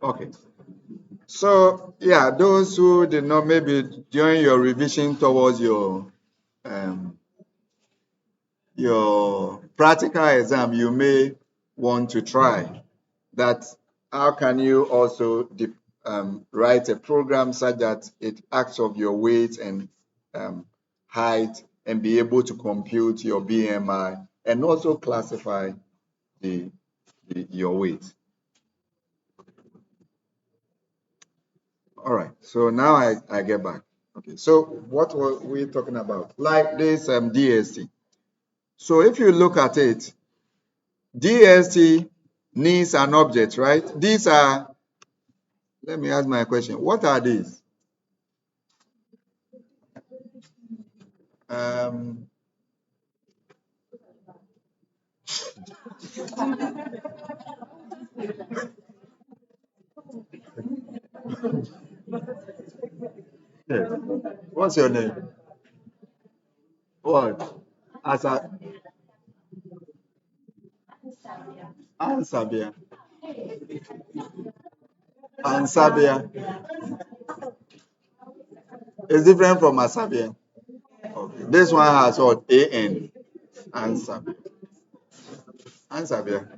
Okay. So yeah, those who did not, maybe during your revision towards um, your practical exam, you may want to try that. How can you also write a program such that it acts of your weight and height and be able to compute your BMI and also classify the, your weight? All right. So now I get back. Okay. So what were we talking about? Like this DST. So if you look at it, DST needs an object, right? These are, let me ask my question. What are these? Um, yes. What's your name? What? Asa Ansabia. Ansabia is different from Asabia. Okay. This one has what? AN. Ansabia. Ansabia.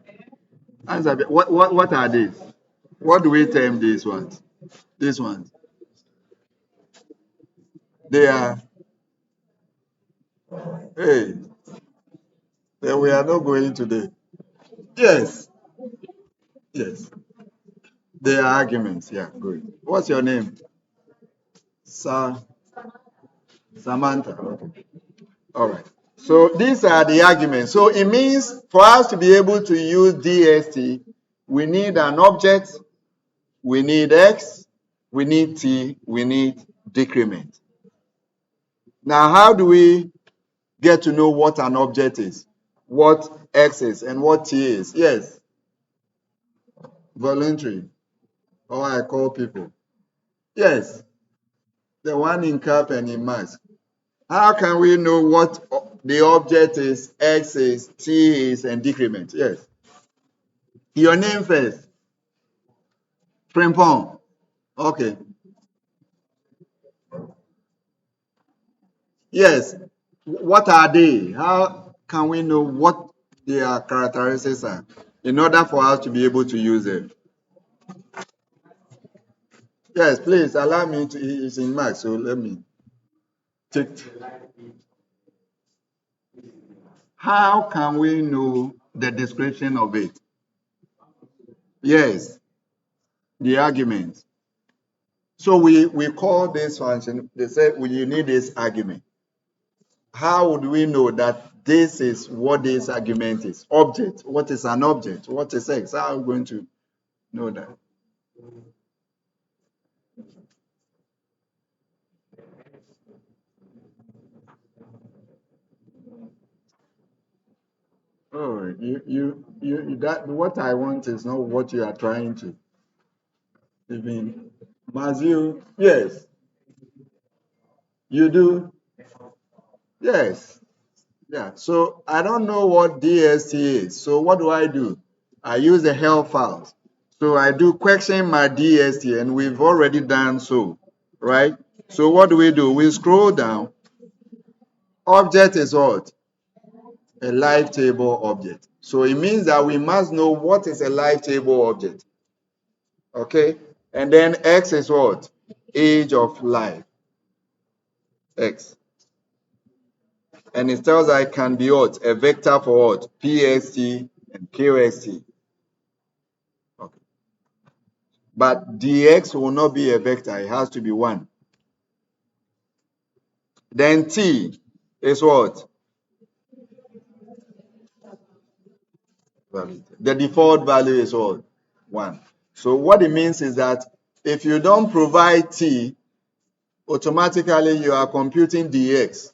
Ansabia. What are these? What do we term these ones? These ones. They are, hey, then we are not going today. Yes, yes. They are arguments. Yeah, good. What's your name? Sa Samantha. Okay. All right. So these are the arguments. So it means for us to be able to use DST, we need an object, we need X, we need T, we need decrement. Now, how do we get to know what an object is, what X is, and what T is? Yes, voluntary, or I call people. Yes, the one in cap and in mask. How can we know what the object is, X is, T is, and decrement? Yes. Your name first. Frimpong. Okay. Yes. What are they? How can we know what their characteristics are in order for us to be able to use them? Yes, please allow me to. It's in mark, so let me take. How can we know the description of it? Yes, the argument. So we call this function, they say you need this argument. How would we know that this is what this argument is? Object. What is an object? What is X? How are we going to know that? Oh, that what I want is not what you are trying to even. Must you? Yes, you do. Yes. Yeah. So I don't know what DST is. So what do? I use the help files. So I do question my DST, and we've already done so, right? So what do? We scroll down. Object is what? A live table object. So it means that we must know what is a live table object. Okay? And then X is what? Age of life. X. And it tells I can be what? A vector for what? PST and QST. Okay. But DX will not be a vector. It has to be one. Then T is what? The default value is what? 1. So what it means is that if you don't provide T, automatically you are computing dx.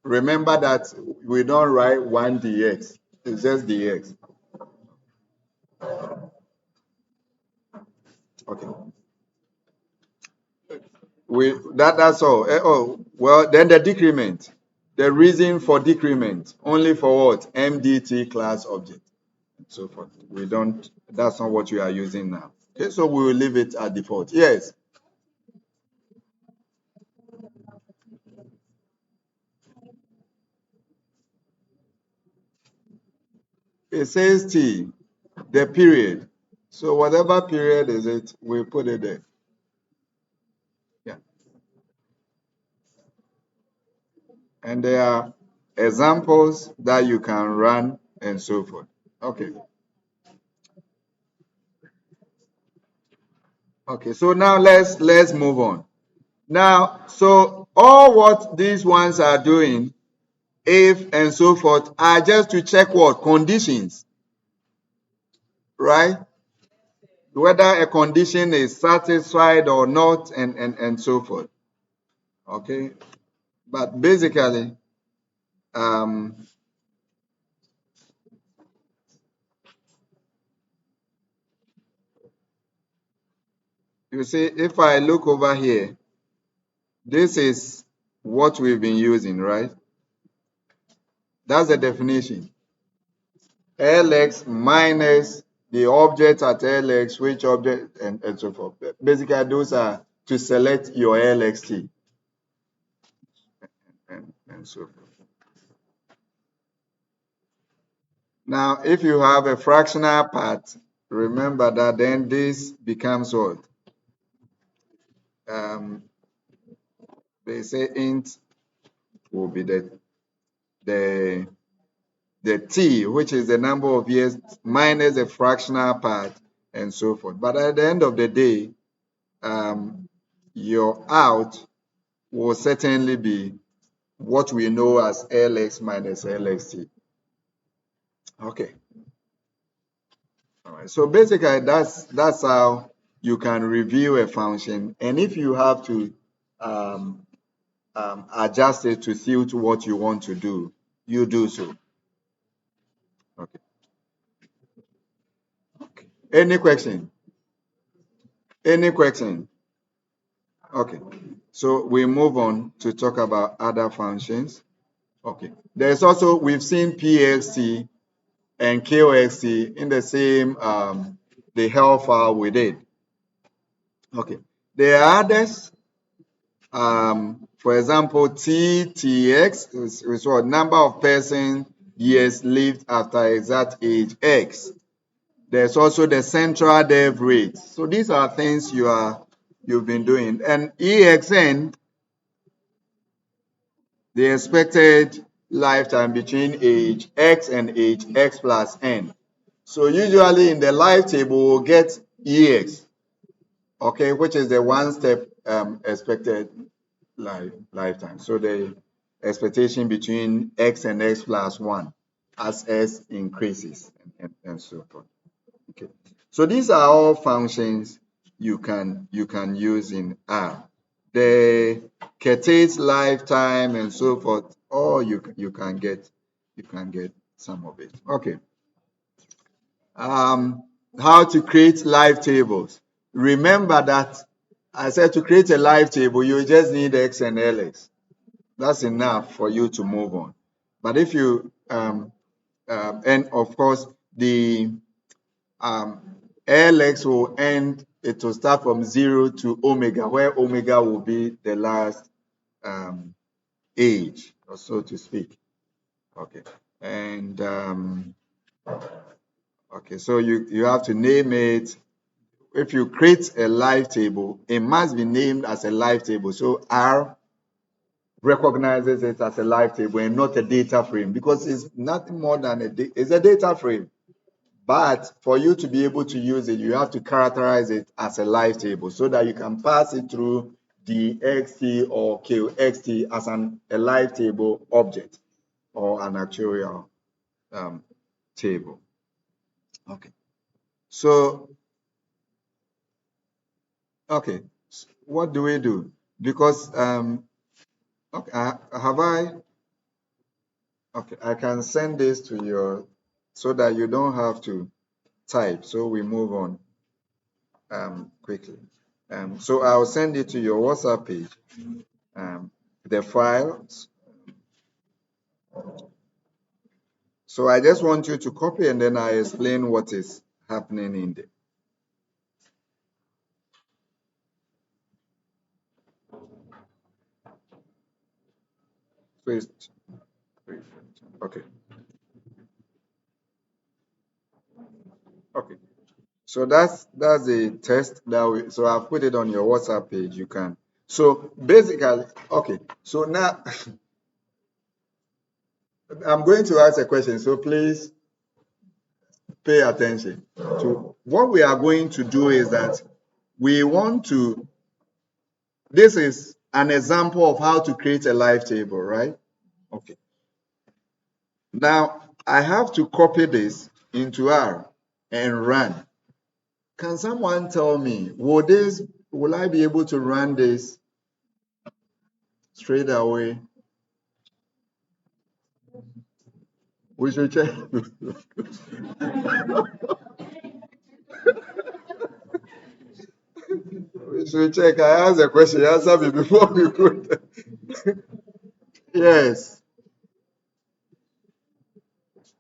Remember that we don't write 1 dx. It's just dx. Okay. That's all. Oh, well, then the decrement. The reason for decrement only for what? MDT class object. And so forth. We don't. That's not what we are using now. Okay, so we will leave it at default. Yes, it says T, the period. So whatever period is it, we put it there. Yeah. And there are examples that you can run and so forth. Okay. Okay. So now let's move on. Now, so all what these ones are doing, if and so forth, are just to check what conditions, right? Whether a condition is satisfied or not, and so forth. Okay. But basically, um, you see, if I look over here, this is what we've been using, right? That's the definition. Lx minus the object at Lx, which object, and so forth. Basically, those are to select your LXT and so forth. Now, if you have a fractional part, remember that then this becomes what? Um, they say int will be the the t, which is the number of years minus the fractional part and so forth. But at the end of the day, your out will certainly be what we know as Lx minus Lxt. Okay. All right. So basically, that's how you can review a function. And if you have to um, adjust it to suit what you want to do, you do so. Okay. Okay. Any question? Any question? Okay. So we move on to talk about other functions. Okay. There's also, we've seen PXT and KOXT in the same, the health file we did. Okay. There are others. For example, TTX is what number of person years lived after exact age X. There's also the central death rate. So these are things you've been doing. And EXN, the expected lifetime between age X and age X plus N. So usually in the life table, we'll get EX, okay, which is the one step expected lifetime. So the expectation between X and X plus 1 as S increases and so forth. Okay. So these are all functions you can use in R. The catate lifetime and so forth, or you can get some of it. Okay. Um, how to create live tables. Remember that I said to create a live table, you just need X and LX. That's enough for you to move on. But if you and of course the um, LX will end, it will start from 0 to omega, where omega will be the last age, or so to speak. Okay. And okay, so you have to name it. If you create a live table, it must be named as a live table. So R recognizes it as a live table and not a data frame, because it's nothing more than it's a data frame. But for you to be able to use it, you have to characterize it as a live table so that you can pass it through the XT or KXT as a live table object or an actuarial um, table. Okay. So, okay. What do we do? Because, okay, have I, okay, I can send this to your, so that you don't have to type. So we move on quickly. So I'll send it to your WhatsApp page. The files. So I just want you to copy and then I explain what is happening in there. So it's 3:15. Okay. Okay. So that's a test that we, so I've put it on your WhatsApp page. You can. So basically, okay. So now I'm going to ask a question. So please pay attention to what we are going to do is that we want to, this is an example of how to create a live table, right? Okay. Now I have to copy this into R and run. Can someone tell me, will I be able to run this straight away? We should check. We should check. I asked a question. Answer me before we go. Yes.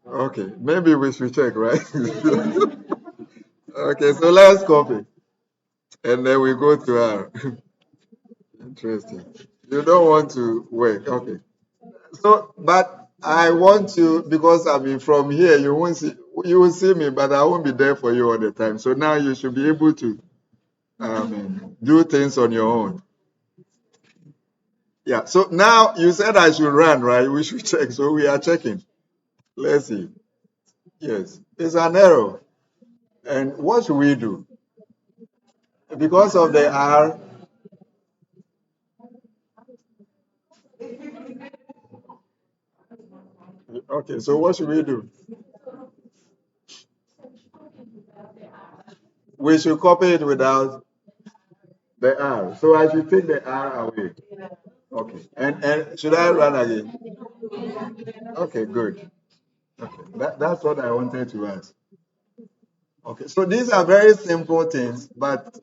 Okay. Maybe we should check, right? Okay. So let's copy, and then we go to our. Interesting. You don't want to work. Okay. So, but I want to, because I mean from here you won't see, you will see me, but I won't be there for you all the time. So now you should be able to do things on your own. Yeah. So now you said I should run, right? We should check. So we are checking. Let's see. Yes, it's an error. And what should we do? Because of the R. Okay. So what should we do? We should copy it without the R. So I should take the R away. Okay. And should I run again? Okay. Good. Okay. That's what I wanted to ask. Okay. So these are very simple things, but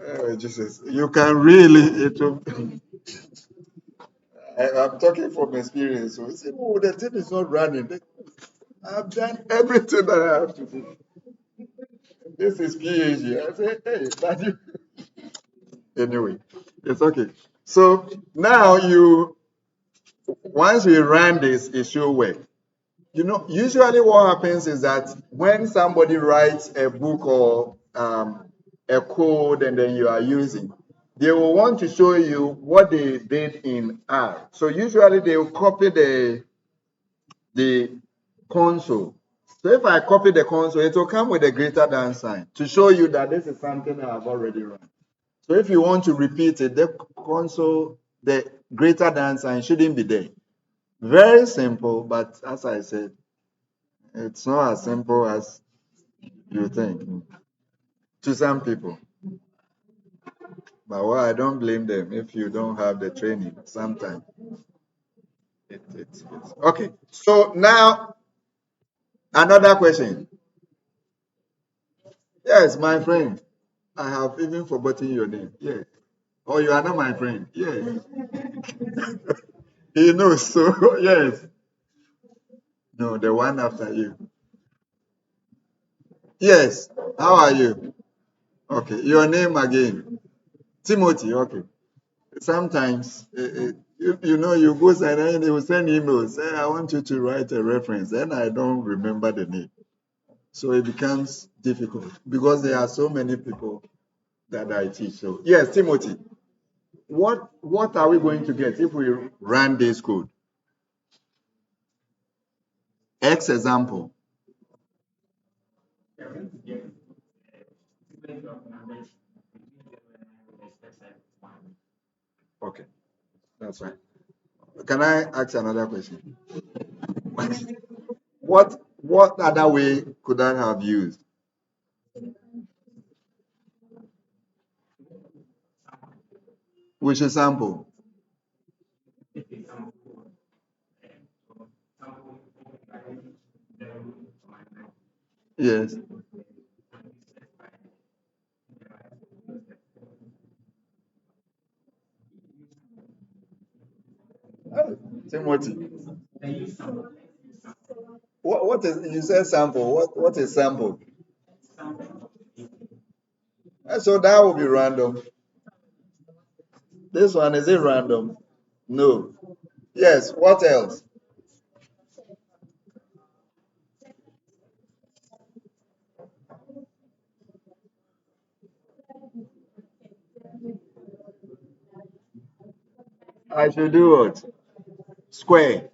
oh, Jesus, you can really. I'm talking from experience. So you say, oh, the thing is not running. I've done everything that I have to do. This is PhD. I say, hey, but you. Anyway, it's okay. So now once we run this, it should work. Usually what happens is that when somebody writes a book or a code and then you are using, they will want to show you what they did in R. So usually they will copy the console. So if I copy the console, it will come with a greater than sign to show you that this is something I have already run. So if you want to repeat it, the console, the greater than sign shouldn't be there. Very simple, but as I said, it's not as simple as you think to some people. But well, I don't blame them if you don't have the training. Sometimes it's okay. So now another question. Yes, my friend. I have even forgotten your name. Yes. Oh, you are not my friend. Yes. He knows. So yes. No, the one after you. Yes. How are you? Okay. Your name again. Timothy. Okay. Sometimes you go and then they will send emails. Say, I want you to write a reference. Then I don't remember the name. So it becomes difficult because there are so many people that I teach. So yes, Timothy, what are we going to get if we run this code? X example. Okay, that's fine. Can I ask another question? What other way could I have used? Which example? Yes. Timothy. What is you said sample? What is sample? So that will be random. This one, is it random? No. Yes, what else? I should do what? Square.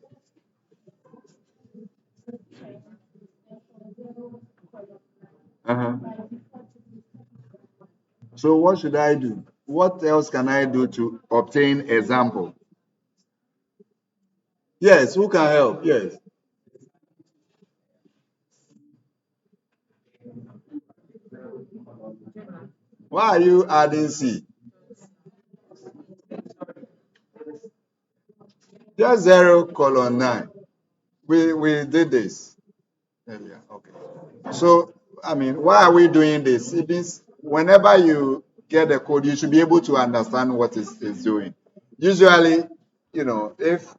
Uh-huh. So what should I do? What else can I do to obtain example? Yes, who can help? Yes. Why are you adding C? Just 0:9. We did this earlier. Okay. So I mean, why are we doing this? It means whenever you get a code, you should be able to understand what it's doing. Usually, if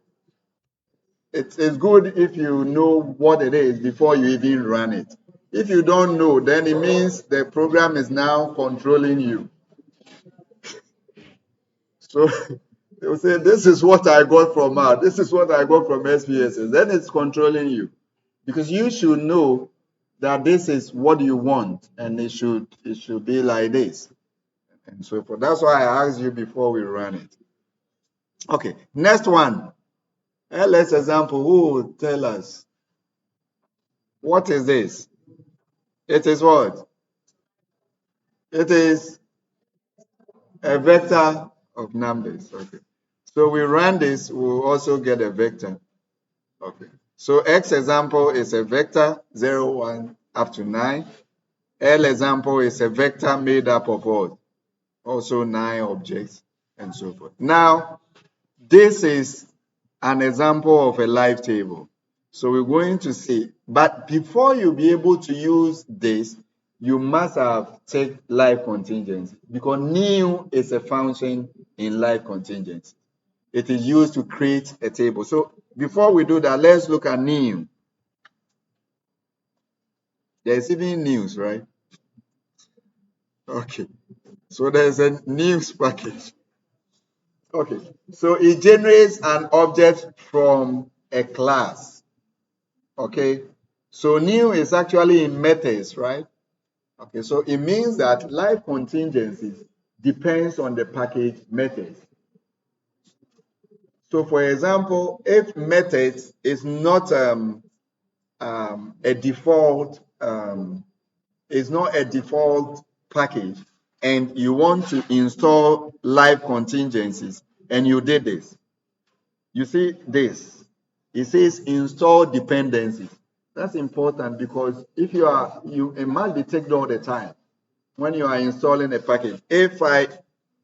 it's good if you know what it is before you even run it. If you don't know, then it means the program is now controlling you. So they'll say, this is what I got from R, this is what I got from SPSS. Then it's controlling you. Because you should know that this is what you want and it should be like this. And so forth. That's why I asked you before we run it. Okay, next one. LS example, who will tell us? What is this? It is what? It is a vector of numbers. Okay. So we run this, we'll also get a vector. Okay. So X example is a vector 0, 1 up to 9. L example is a vector made up of what? Also 9 objects and so forth. Now, this is an example of a live table. So we're going to see, but before you be able to use this, you must have checked live contingency because new is a function in live contingency. It is used to create a table. So before we do that, let's look at new. There's even news, right? Okay. So there's a news package. Okay. So it generates an object from a class. Okay. So new is actually in methods, right? Okay. So it means that live contingencies depends on the package methods. So for example, if methods is not a default is not a default package and you want to install live contingencies and you did this, you see this, it says install dependencies. That's important because if it must be ticked all the time when you are installing a package. If I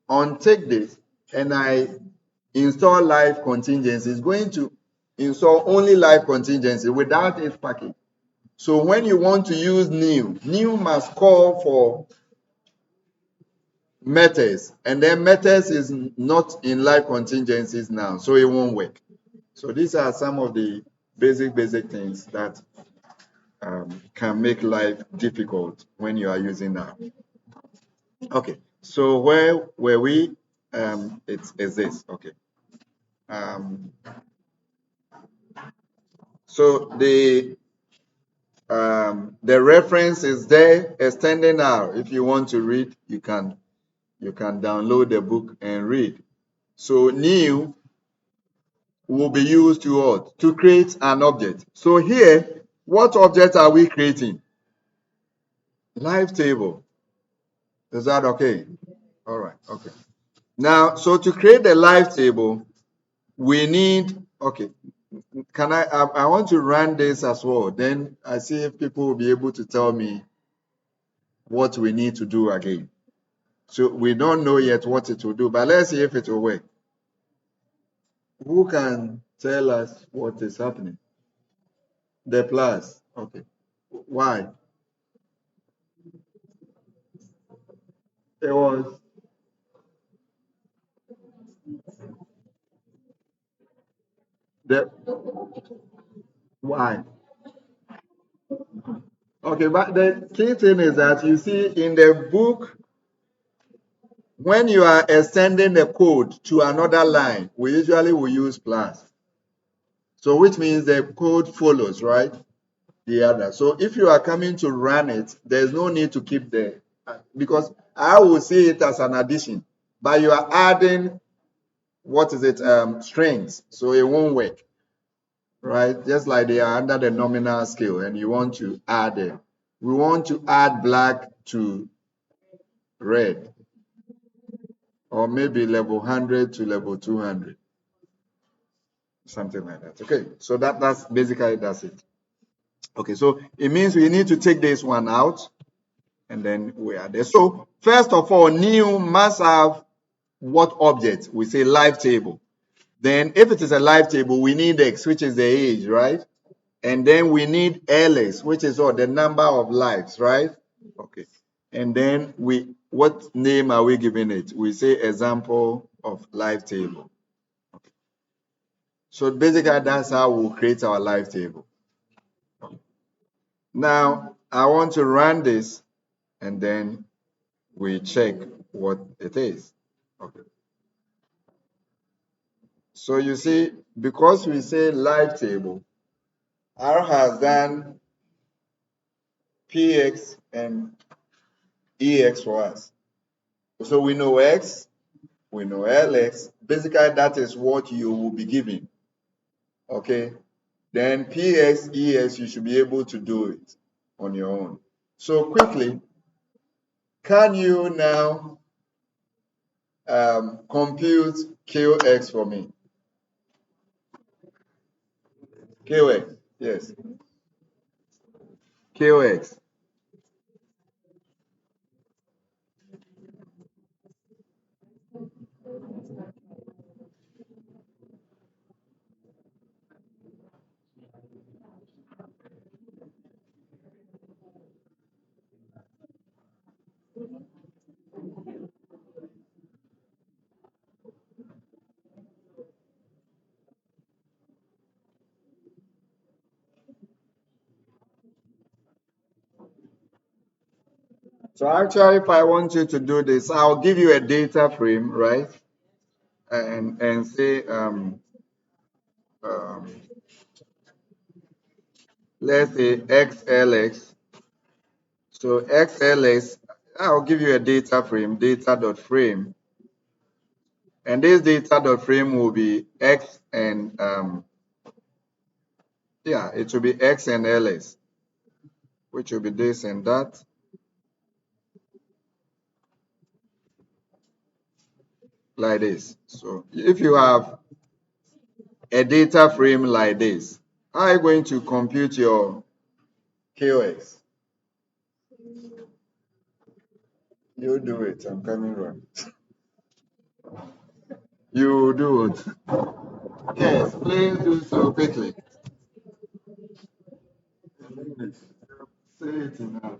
untick this and I install live contingency, it's going to install only live contingency without its package. So when you want to use new must call for methods, and then methods is not in live contingencies now, so it won't work. So these are some of the basic things that can make life difficult when you are using now. Okay, so where were we? It's this. Okay. Um, so the reference is there, extending R. If you want to read, you can download the book and read. So new will be used to what? To create an object. So here, what object are we creating? Live table. Is that okay? All right, okay. Now, so to create the live table, we need, okay, I want to run this as well. Then I see if people will be able to tell me what we need to do again. So we don't know yet what it will do, but let's see if it will work. Who can tell us what is happening? The plus. Okay. Why? It was the why? Okay, but the key thing is that you see in the book, When you are extending the code to another line, we usually will use plus. So which means the code follows, right? The other. So if you are coming to run it, there's no need to keep the, because I will see it as an addition, but you are adding, what is it, strings, so it won't work, right? Just like they are under the nominal scale and you want to add it. We want to add black to red, or maybe level 100 to level 200, something like that. Okay, so that's basically that's it. Okay, so it means we need to take this one out and then we are there. So first of all, new must have what object? We say live table. Then if it is a live table, we need X, which is the age, right? And then we need LS, which is what? The number of lives, right? Okay. And then what name are we giving it? We say example of live table. Okay. So basically that's how we'll create our live table. Now I want to run this and then we check what it is. Okay. So you see, because we say live table, R has done PX and EX for us. So we know X, we know LX. Basically, that is what you will be giving. Okay. Then PX, EX, you should be able to do it on your own. So quickly, can you now compute QX for me? QX, yes. QX. So actually, if I want you to do this, I'll give you a data frame, right? And say, um, let's say XLX. So XLX, I'll give you a data frame, data.frame. And this data.frame will be X and, yeah, it will be X and LS, which will be this and that, like this. So if you have a data frame like this, how are you going to compute your QX? You do it, I'm coming right. You do it. Yes, please do so quickly. Say it enough.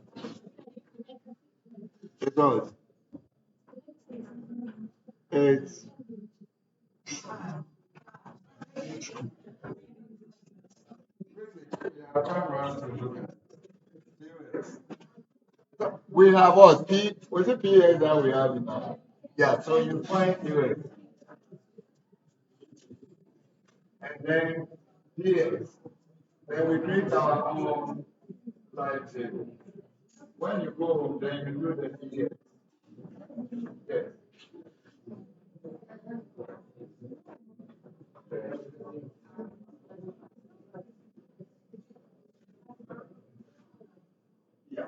Because it's we have what? Was it PA that we have in our? Yeah, so you find QX and then PS. Then we create our own live table. When you go home, then you do the PS. Yes. Yeah.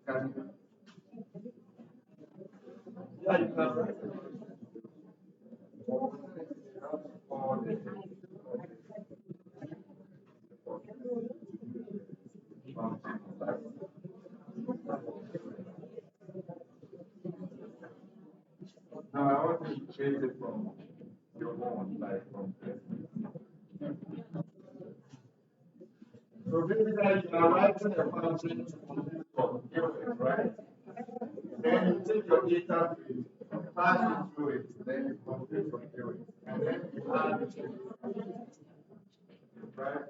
Can, yeah, you can write it. Now I want you to create it from your own, like from so basically you are writing a function to compute from QX, right? Then you take your data field, pass it through it, then you compute from QX. And then you add it, right?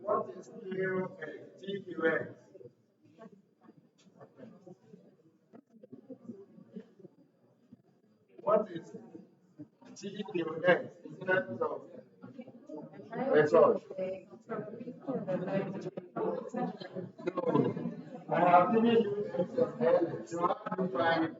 What is TQX? What is TQX in terms of result? I have given you XML, so how do you find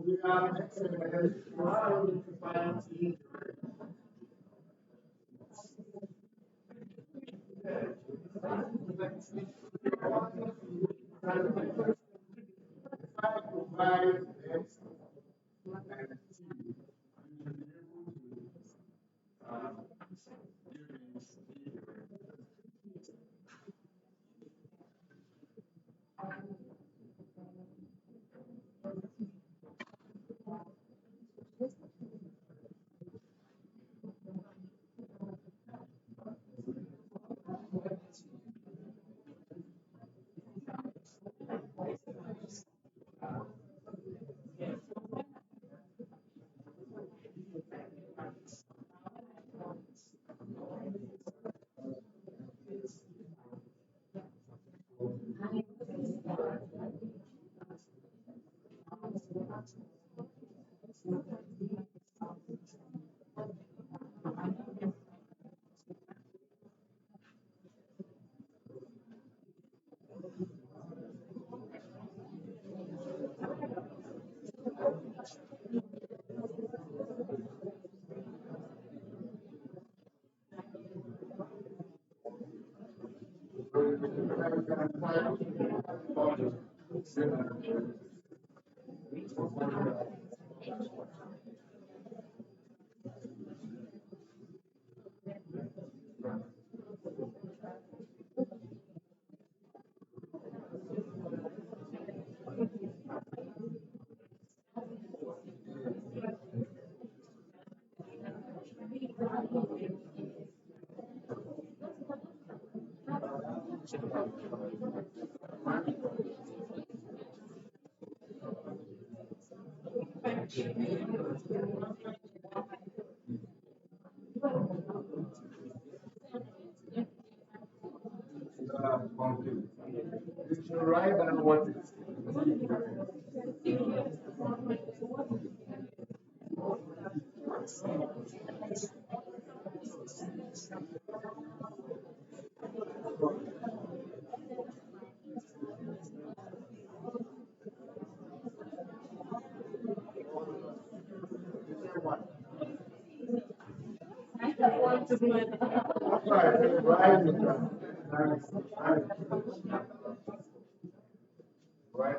we have XML, so how do you find provide X and T? Complete. You should write down what is write it down. Right?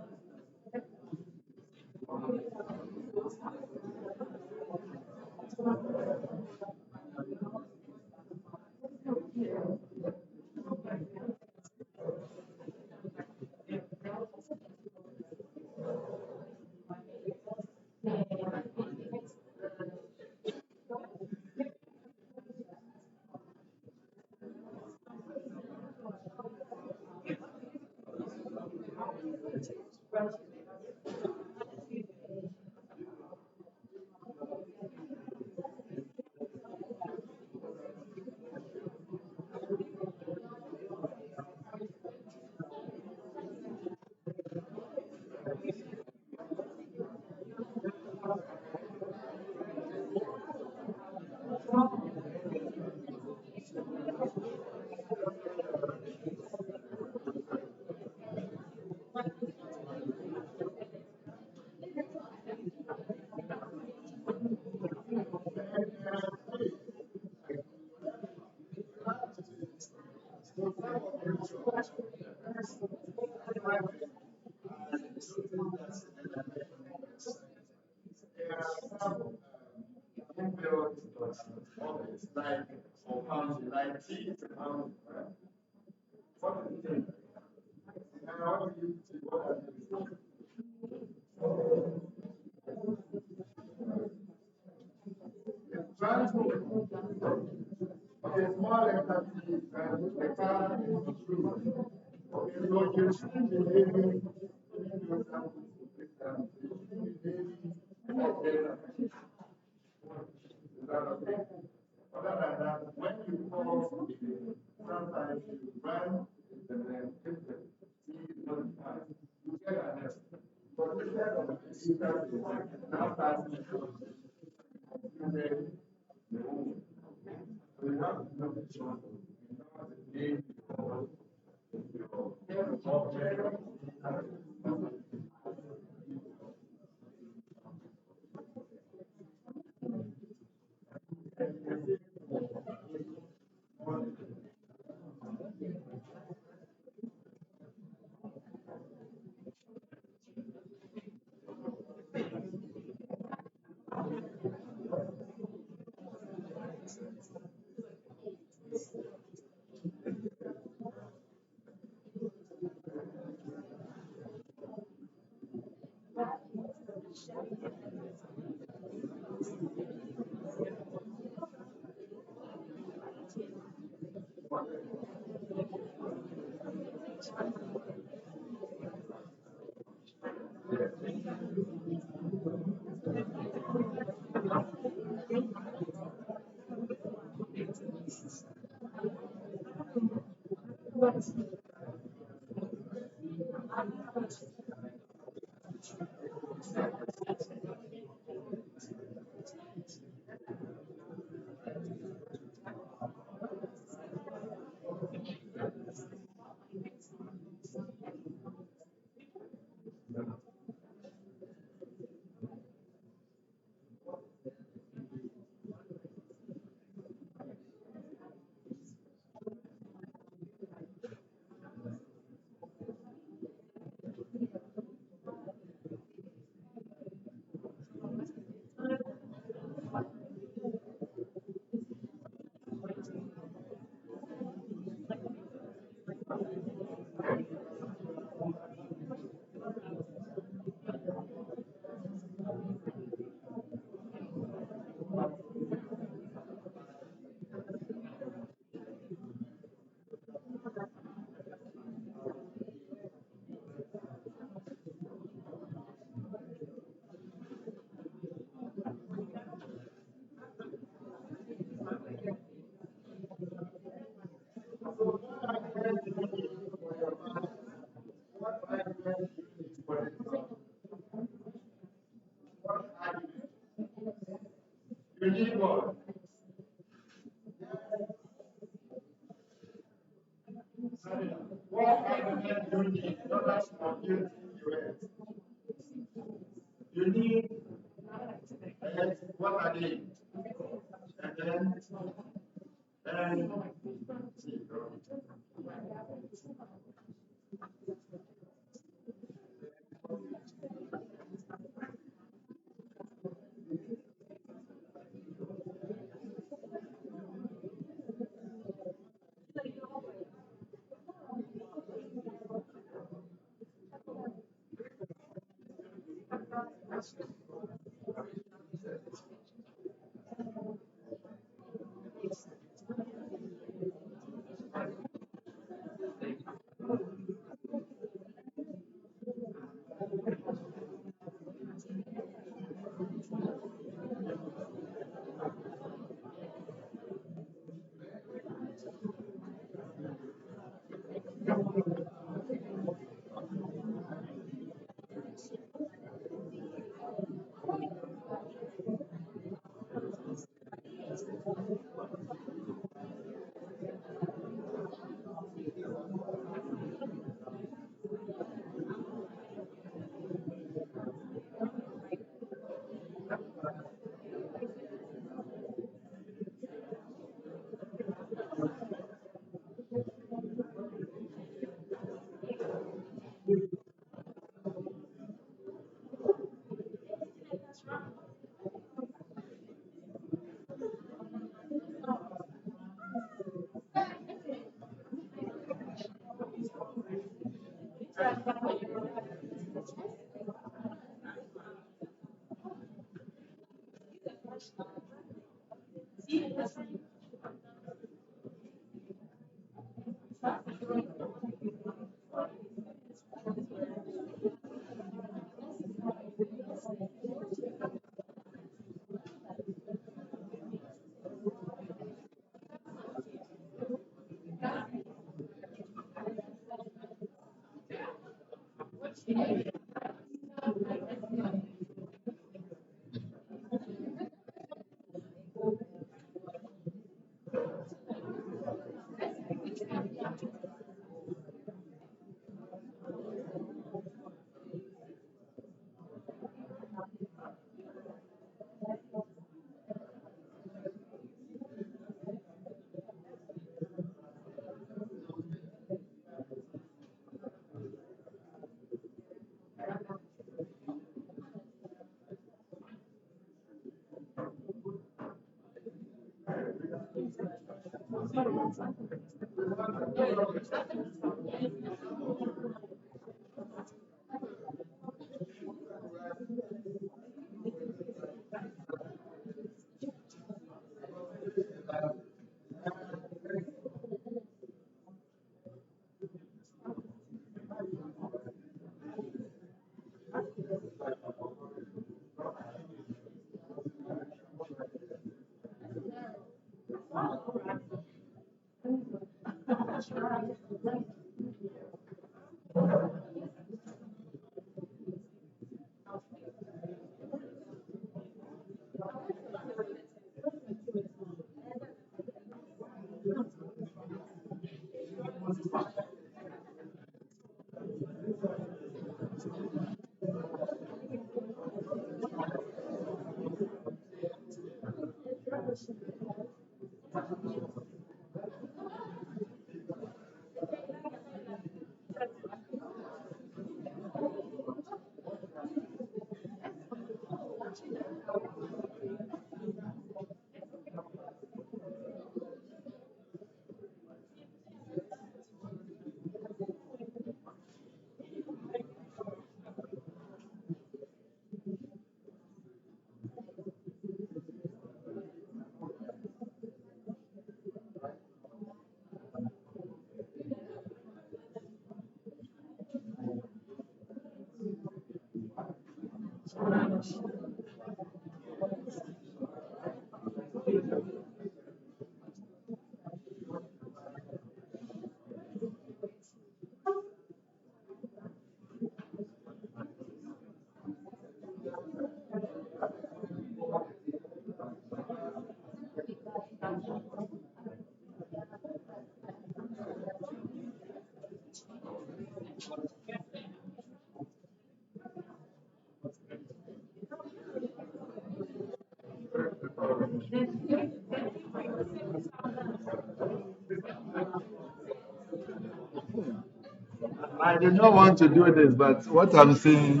I did not want to do this, but what I'm seeing,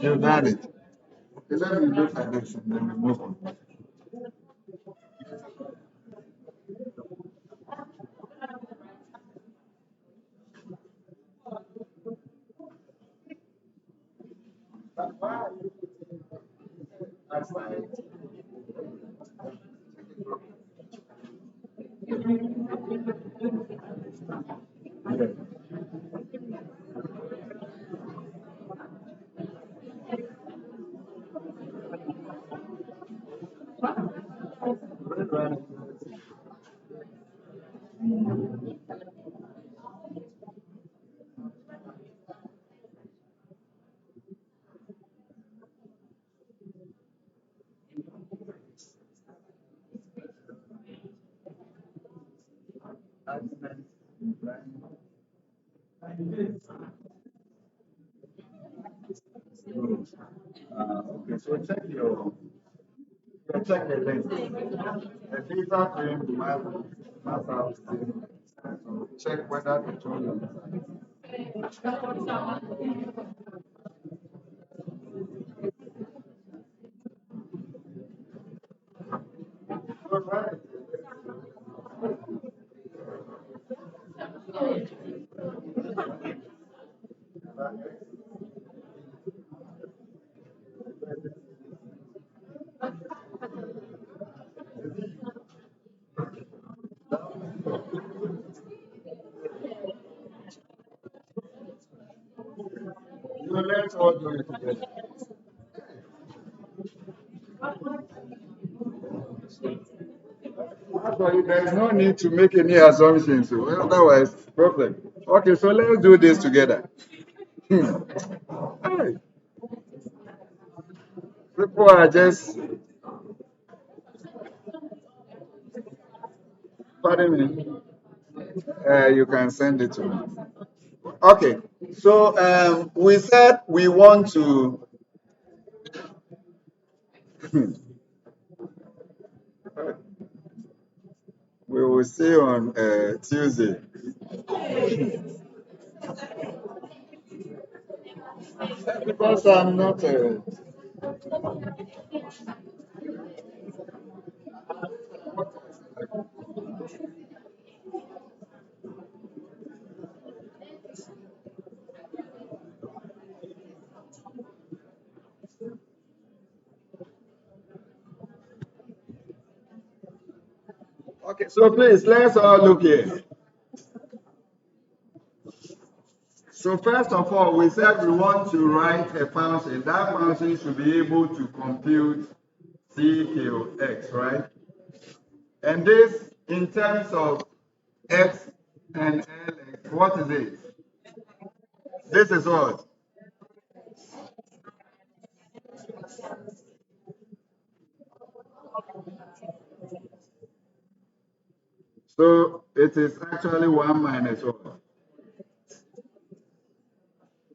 you've done it. Okay, let me look at this and then we move on. Okay, so check the link. The data frame must have same. So check whether the two. So let's all do it together. Actually, there's no need to make any assumptions. So otherwise, problem. Okay, so let's do this together. Hmm. Hey, people are just, pardon me, you can send it to me. Okay, so we said we want to, we will see on Tuesday. Because I'm not, okay, so please, let's all look here. So first of all, we said we want to write a function. That function should be able to compute CQX, right? And this, in terms of X and LX, what is it? This is what? So it is actually 1 minus 1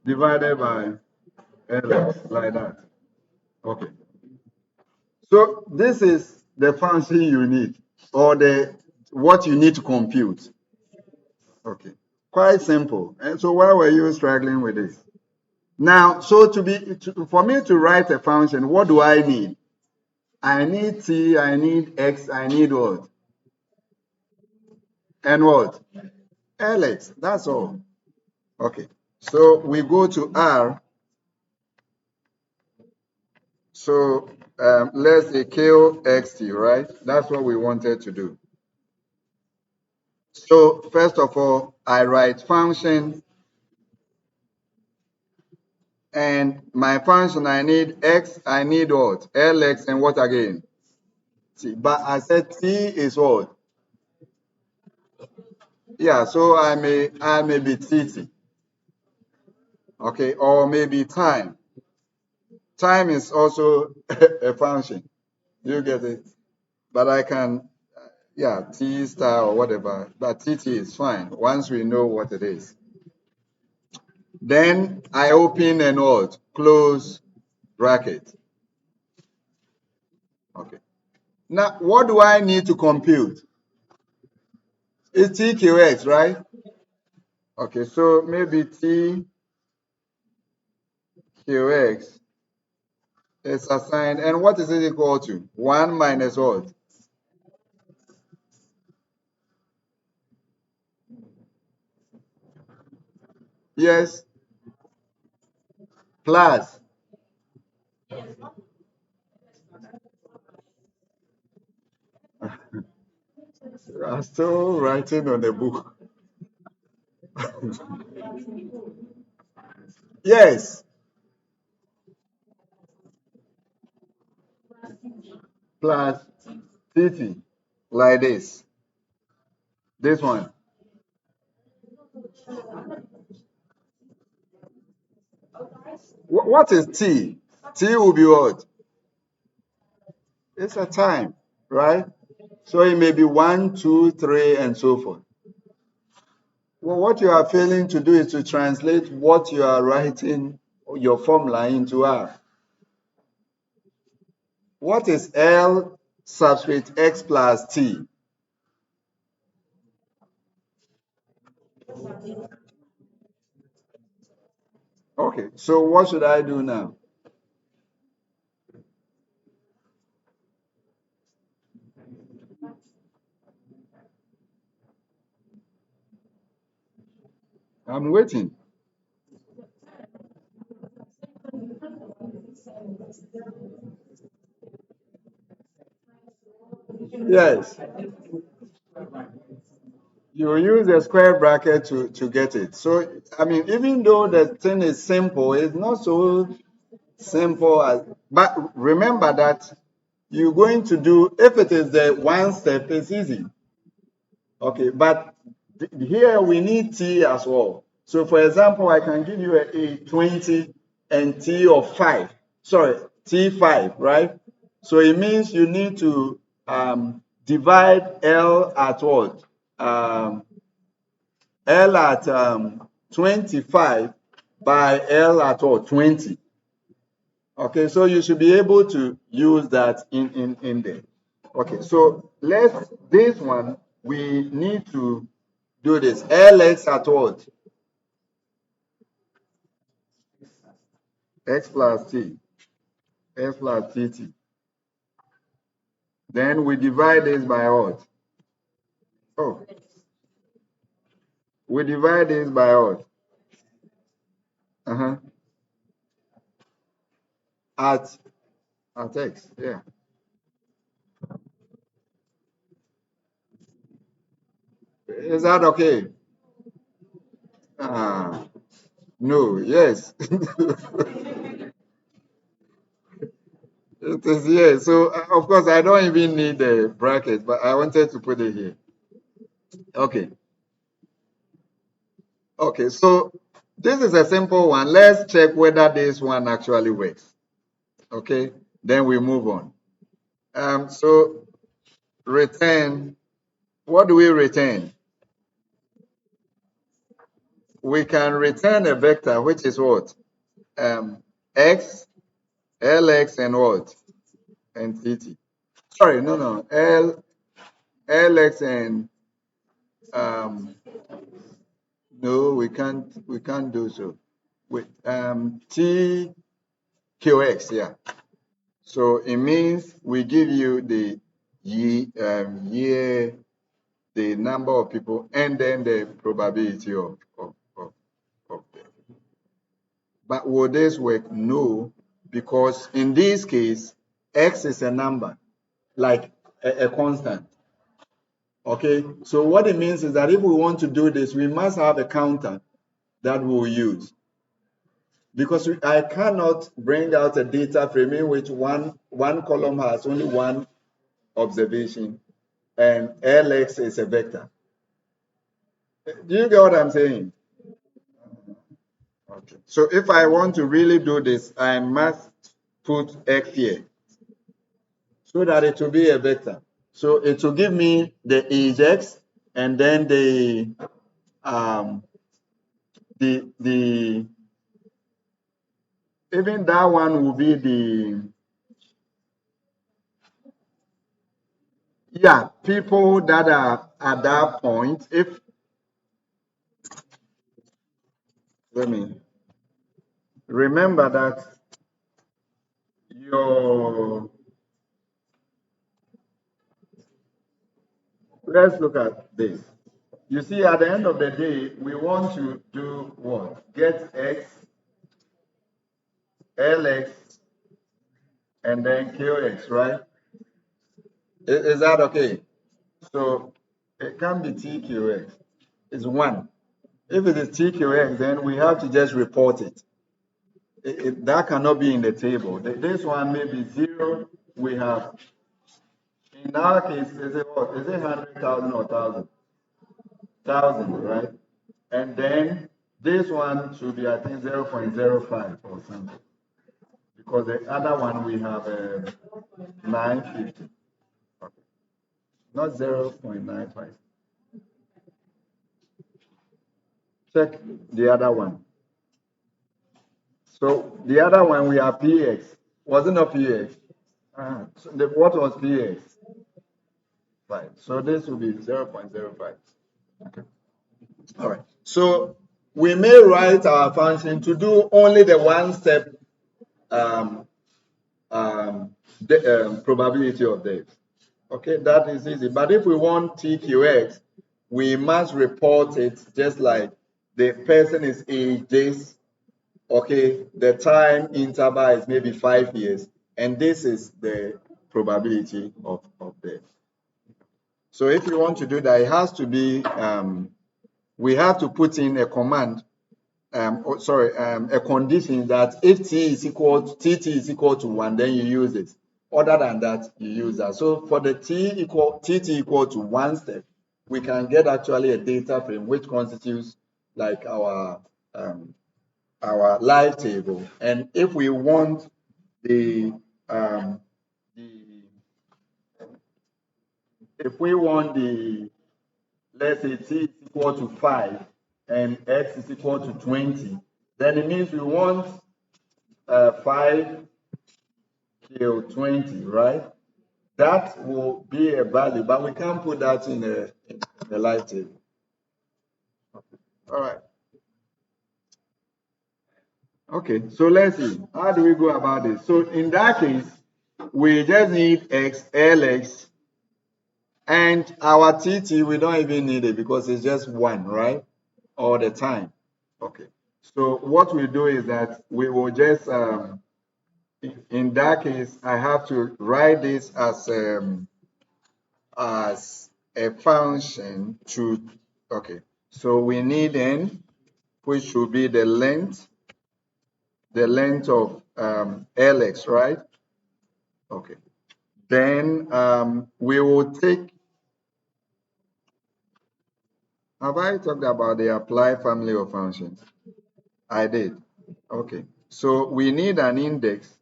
divided by LX, like that. Okay. So this is the function you need, or the what you need to compute. Okay. Quite simple. And so why were you struggling with this? Now, so for me to write a function, what do I need? I need t, I need x, I need what? And what? Lx. That's all. Okay. So we go to R. So let's say kill xt, right? That's what we wanted to do. So first of all, I write function, and my function, I need x, I need what? Lx, and what again? T. But I said t is what? Yeah, so I may be tt, okay, or maybe time. Time is also a function. You get it? But I can, yeah, t star or whatever. But tt is fine once we know what it is. Then I open and what? Close bracket. Okay. Now, what do I need to compute? It's TQX, right? Okay, so maybe TQX is assigned, and what is it equal to? 1 minus what? Yes, plus. You are still writing on a book. Yes, plus TT, like this. This one. What is T? T will be what? It's a time, right? So it may be one, two, three, and so forth. Well, what you are failing to do is to translate what you are writing your formula into R. What is L subscript X plus T? Okay, so what should I do now? I'm waiting. Yes, you use a square bracket to get it. So, I mean, even though the thing is simple, it's not so simple as, but remember that you're going to do, if it is the one step, it's easy. Okay, but here we need T as well. So for example, I can give you a 20 and T of 5. Sorry, T5, right? So it means you need to divide L at what? Um, L at 25 by L at what? 20. Okay, so you should be able to use that in there. Okay, so this one, we need to do this. Lx at what? X plus t, x plus tt. Then we divide this by what? Oh, we divide this by what? Uh-huh. At, at x, yeah. Is that okay? Ah, no, yes. It is here. So, of course, I don't even need the bracket, but I wanted to put it here. Okay. Okay, so this is a simple one. Let's check whether this one actually works. Okay, then we move on. So return, what do we return? We can return a vector, which is what? X, Lx, and what? And tt. Sorry, no. Lx and um, no, we can't do so. With t, qx, yeah. So it means we give you the year, the number of people, and then the probability of them. But will this work? No, because in this case, x is a number, like a constant. Okay, so what it means is that if we want to do this, we must have a counter that we'll use. Because I cannot bring out a data frame in which one column has only one observation and Lx is a vector. Do you get what I'm saying? Okay. So if I want to really do this, I must put x here so that it will be a vector. So it will give me the age x and then um the even that one will be the, yeah, people that are at that point. If, let me remember that your, let's look at this. You see, at the end of the day, we want to do what? Get x, Lx, and then QX, right? Is that okay? So it can be TQX. It's 1. If it is TQX, then we have to just report it. That cannot be in the table. This one may be 0. We have, in our case, is it what? Is it 100,000 or 1,000? 1,000, right? And then this one should be, I think, 0.05 or something. Because the other one we have 950. Okay. Not 0.95. Check the other one. So the other one we have PX. Was it not PX? So what was PX? Right. So this will be 0.05. Okay. All right. So we may write our function to do only the one step um, probability of this. Okay, that is easy. But if we want TQX, we must report it just like the person is age this. Okay, the time interval is maybe 5 years, and this is the probability of death. So if you want to do that, it has to be, we have to put in a command, a condition that if t is equal to, tt is equal to 1, then you use it. Other than that, you use that. So for the tt equal to 1 step, we can get actually a data frame which constitutes like our live table. And if we want the, um, the if we want the, let's say t is equal to 5 and x is equal to 20, then it means we want 5 till 20, right? That will be a value, but we can't put that in the live table. All right. Okay, so let's see. How do we go about this? So in that case, we just need x, lx, and our tt, we don't even need it because it's just 1, right? All the time. Okay. So what we do is that we will just, in that case, I have to write this as a function to, okay. So we need n, which should be the length of lx, right? Okay. Then we will take, have I talked about the apply family of functions? I did. Okay. So we need an index.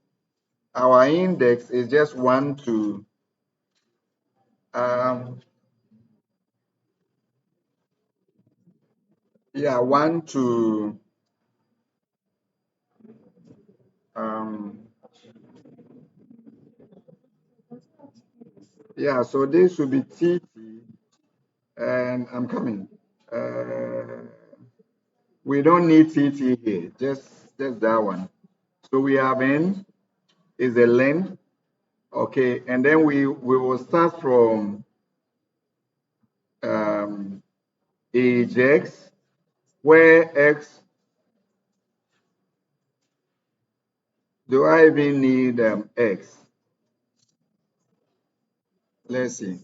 Our index is just 1 to, yeah, 1 to, um, yeah, so this should be tt, and I'm coming. We don't need tt here, just that one. So we have n is the length, okay, and then we will start from age x, where x, do I even need x? Let's see.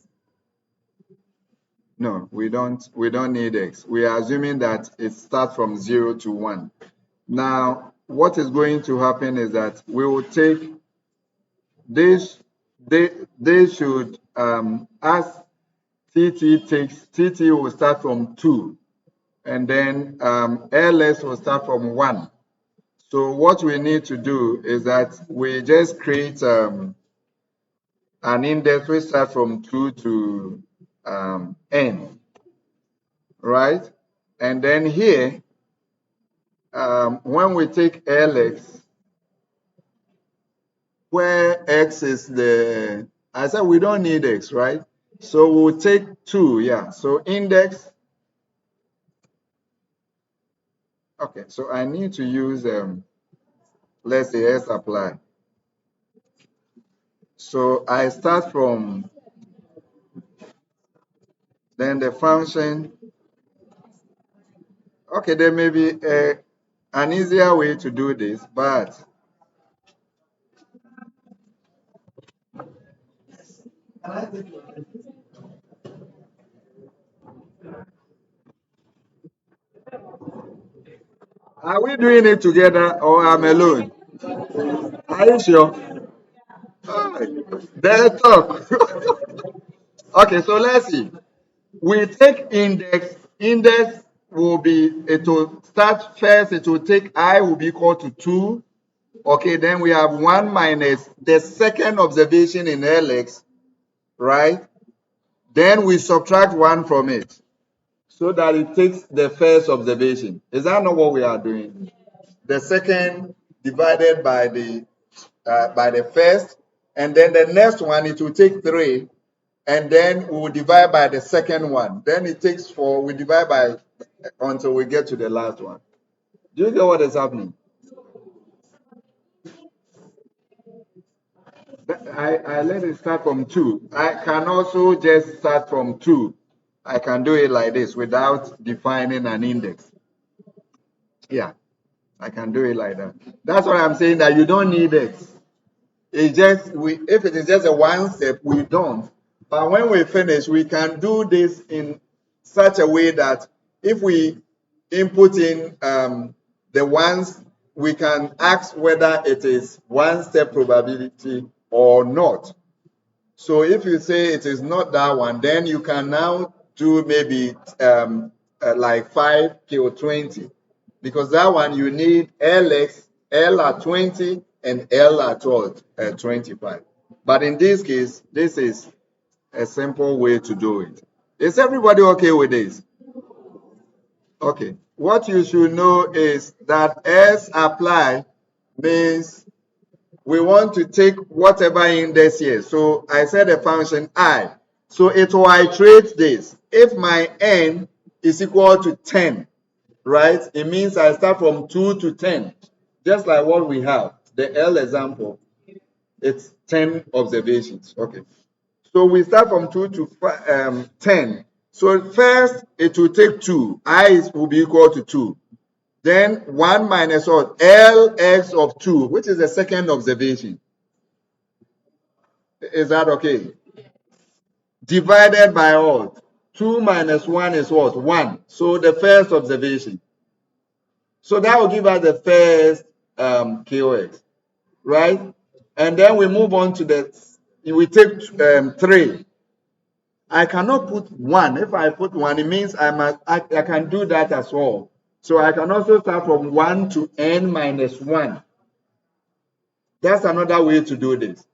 No, we don't need x. We are assuming that it starts from 0 to 1. Now, what is going to happen is that we will take this, they should, as tt will start from 2, and then ls will start from 1. So what we need to do is that we just create an index which starts from 2 to n, right? And then here, when we take lx, where x is the, I said we don't need x, right? So we'll take 2, yeah. So index, okay, so I need to use, let's say s apply. So I start from, then the function, okay, there may be an easier way to do this, but Are we doing it together or I'm alone? Are you sure? They talk. Okay, so let's see. We take index. Index will be, it will start first, it will take I will be equal to 2. Okay, then we have 1 minus the second observation in LX, right? Then we subtract 1 from it so that it takes the first observation. Is that not what we are doing? The second divided by the first, and then the next one it will take 3, and then we will divide by the second one. Then it takes 4, we divide by until we get to the last one. Do you get what is happening? I let it start from 2. I can also just start from 2. I can do it like this without defining an index. Yeah, I can do it like that. That's why I'm saying that you don't need X. It's just if it is just a one step, we don't. But when we finish, we can do this in such a way that if we input in the ones, we can ask whether it is one step probability or not. So if you say it is not that one, then you can now do maybe like 5 till 20. Because that one you need LX, L at 20 and L at what? 25. But in this case, this is a simple way to do it. Is everybody okay with this? Okay. What you should know is that S apply means we want to take whatever index here. So I said a function I. So it will iterate this. If my n is equal to 10, right? It means I start from 2 to 10, just like what we have. The L example, it's 10 observations. Okay. So we start from 2 to 10. So first, it will take 2. Will be equal to 2. Then 1 minus what? Lx of 2, which is the second observation. Is that okay? Divided by what? 2 minus 1 is what? 1. So the first observation. So that will give us the first KOX, right? And then we move on to we take 3. I cannot put 1. If I put 1, it means I can do that as well. So I can also start from 1 to n minus 1. That's another way to do this.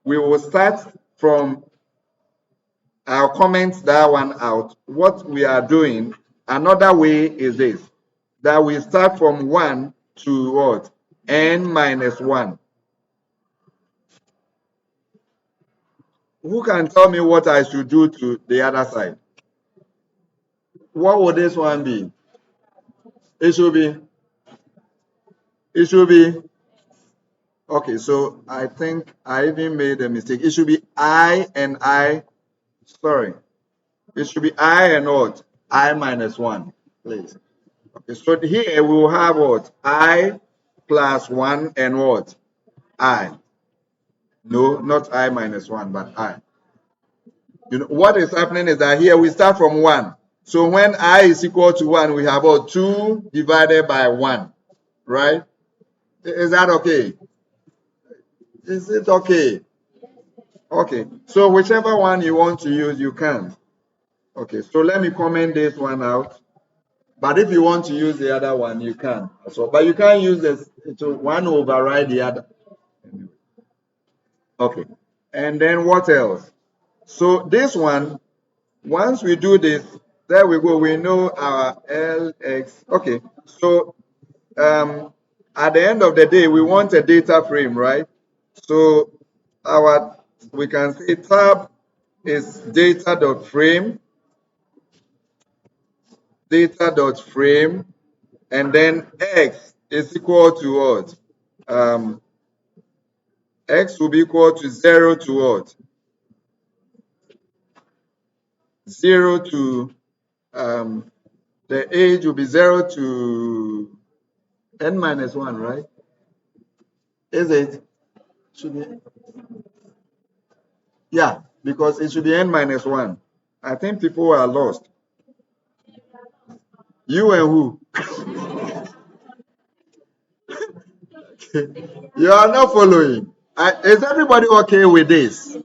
We will start from, I'll comment that one out. What we are doing, another way is this, that we start from 1 to what? N minus 1. Who can tell me what I should do to the other side? What would this one be? It should be, it should be, okay, so I think I even made a mistake. It should be I and I, sorry. It should be I and what? I minus 1, please. Okay, so here we will have what? I plus 1 and what? I. No, not I minus 1, but I. You know, what is happening is that here we start from 1. So when I is equal to 1, we have what? 2 divided by 1, right? Is that okay? Is it okay? Okay, so whichever one you want to use, you can. Okay, so let me comment this one out. But if you want to use the other one, you can. So, but you can't use this to one override the other. Okay, and then what else? So this one, once we do this, there we go. We know our LX. Okay, so at the end of the day, we want a data frame, right? So we can say tab is data.frame, and then X is equal to what? Um, X will be equal to 0 to what? 0 to, the age will be 0 to n minus 1, right? Is it? Should be. Yeah. because it should be n minus 1. I think people are lost. You and who? You are not following. Is everybody okay with this?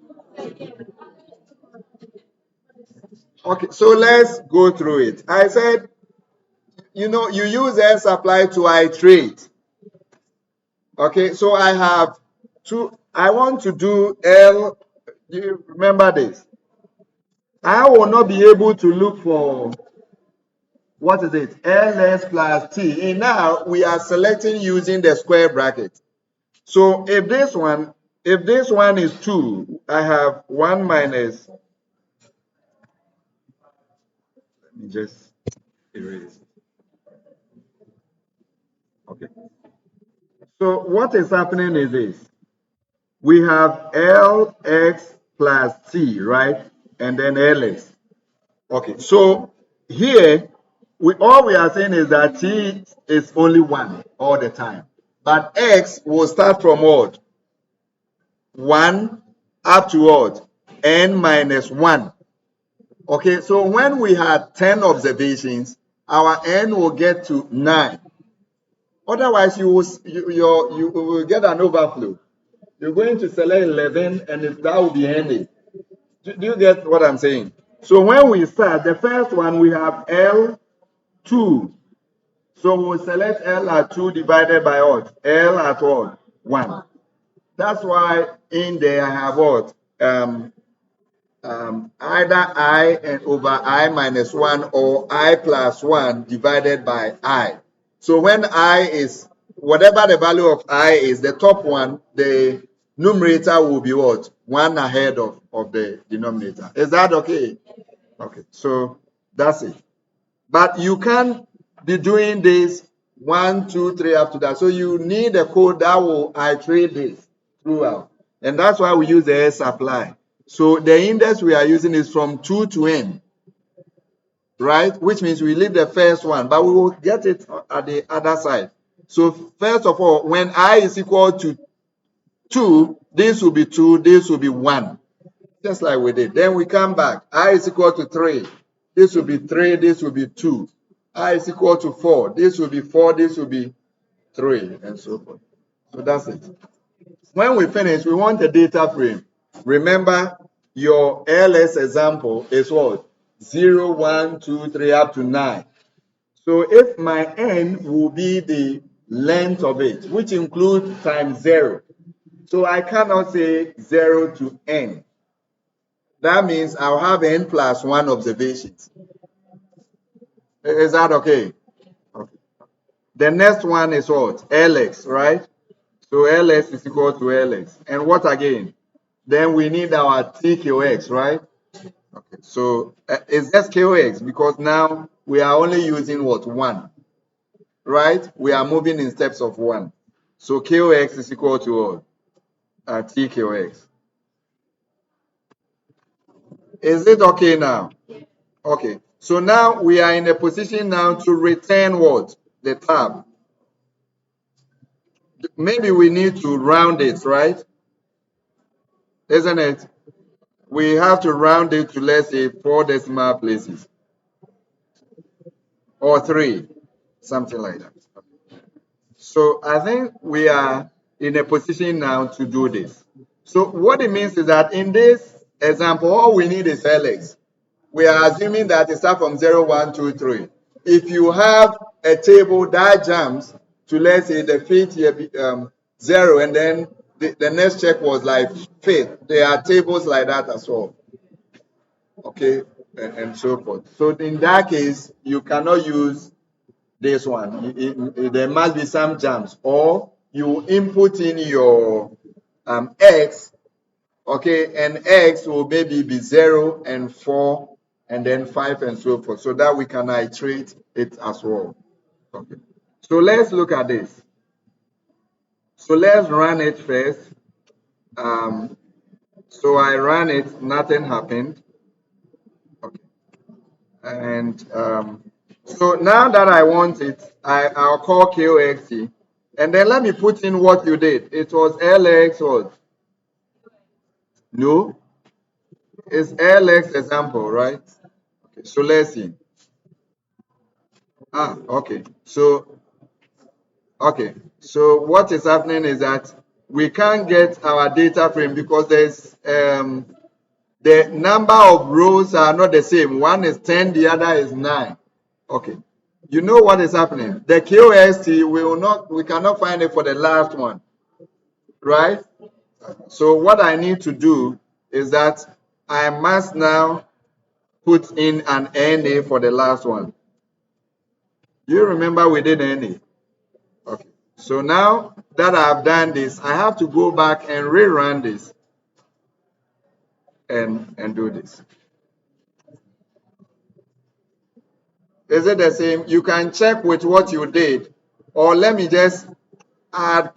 Okay, so let's go through it. I said, you use S apply to iterate. Okay, so I have I want to do L. Do you remember this? I will not be able to look for, what is it? LS plus T. And now we are selecting using the square bracket. So if this one is 2, I have 1 minus, let me just erase. Okay. So what is happening is this. We have LX plus T, right? And then LX. Okay. So here, all we are saying is that T is only 1 all the time. But X will start from what? 1 up to what? N minus 1. Okay, so when we had 10 observations, our N will get to 9. Otherwise, you will get an overflow. You're going to select 11 and that will be ending. Do you get what I'm saying? So when we start, the first one we have L2. So we'll select L at 2 divided by what? L at what? 1. That's why in there I have what? Either I and over I minus 1 or I plus 1 divided by I. So when I is, whatever the value of I is, the top one, the numerator will be what? 1 ahead of the denominator. Is that okay? Okay, so that's it. But you can't be doing this 1, 2, 3 up to that. So you need a code that will iterate this throughout. And that's why we use the S apply. So the index we are using is from 2 to n, right? Which means we leave the first one, but we will get it at the other side. So first of all, when I is equal to 2, this will be 2, this will be 1. Just like we did. Then we come back. I is equal to 3. This will be 3, this will be 2. I is equal to 4. This will be 4, this will be 3, and so forth. So that's it. When we finish, we want a data frame. Remember, your LS example is what? 0, 1, 2, 3, up to 9. So if my n will be the length of it, which includes times 0. So I cannot say 0 to n. That means I'll have n plus 1 observations. Is that okay? Okay. The next one is what? Lx, right? So Ls is equal to Lx. And what again? Then we need our TQX, right? Okay. So it's just QX because now we are only using what? 1, right? We are moving in steps of 1. So QX is equal to what? TQX. Is it okay now? Okay. So now we are in a position now to return what? The tab. Maybe we need to round it, right? Isn't it? We have to round it to, let's say, 4 decimal places or 3, something like that. So I think we are in a position now to do this. So what it means is that in this example, all we need is Lx. We are assuming that it starts from 0, 1, 2, 3. If you have a table that jumps to, let's say, the fifth year, 0, and then the next check was like fifth, there are tables like that as well. Okay, and so forth. So in that case, you cannot use this one. There must be some jumps, or you input in your x, okay, and x will maybe be 0 and 4 and then 5 and so forth, so that we can iterate it as well. Okay, so let's look at this. So let's run it first. So I ran it, nothing happened. Okay. And so now that I want it, I'll call QXT. And then let me put in what you did. It was LX was no. It's LX example, right? Okay, so let's see. Okay. Okay. So what is happening is that we can't get our data frame because there's the number of rows are not the same. One is 10, the other is 9. Okay. You know what is happening? The QST we cannot find it for the last one, right? So what I need to do is that I must now put in an NA for the last one. Do you remember we did NA? Okay. So now that I've done this, I have to go back and rerun this and do this. Is it the same? You can check with what you did, or let me just add.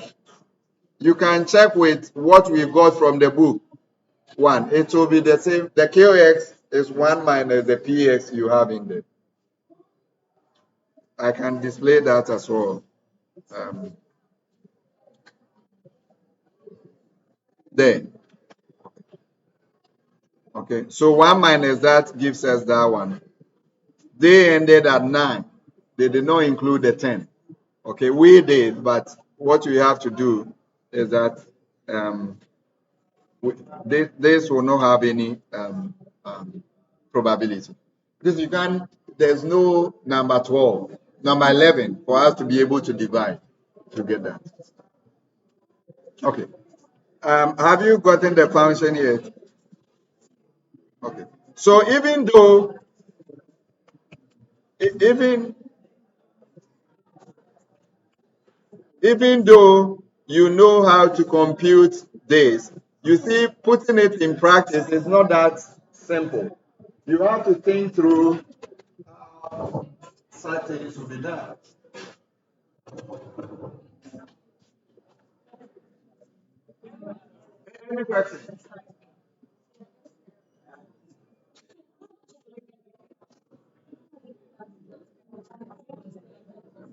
You can check with what we got from the book. One, it will be the same. The QX is 1 minus the PX you have in there. I can display that as well. Um, there. Okay, so 1 minus that gives us that one. They ended at 9. They did not include the 10. Okay, we did, but what we have to do is that um, this will not have any probability. Because you can, there's no number 12, number 11 for us to be able to divide to get that. Okay. Have you gotten the function yet? Okay. So even though, even even though you know how to compute this, you see, putting it in practice is not that simple. You have to think through how such things will be done. Any questions?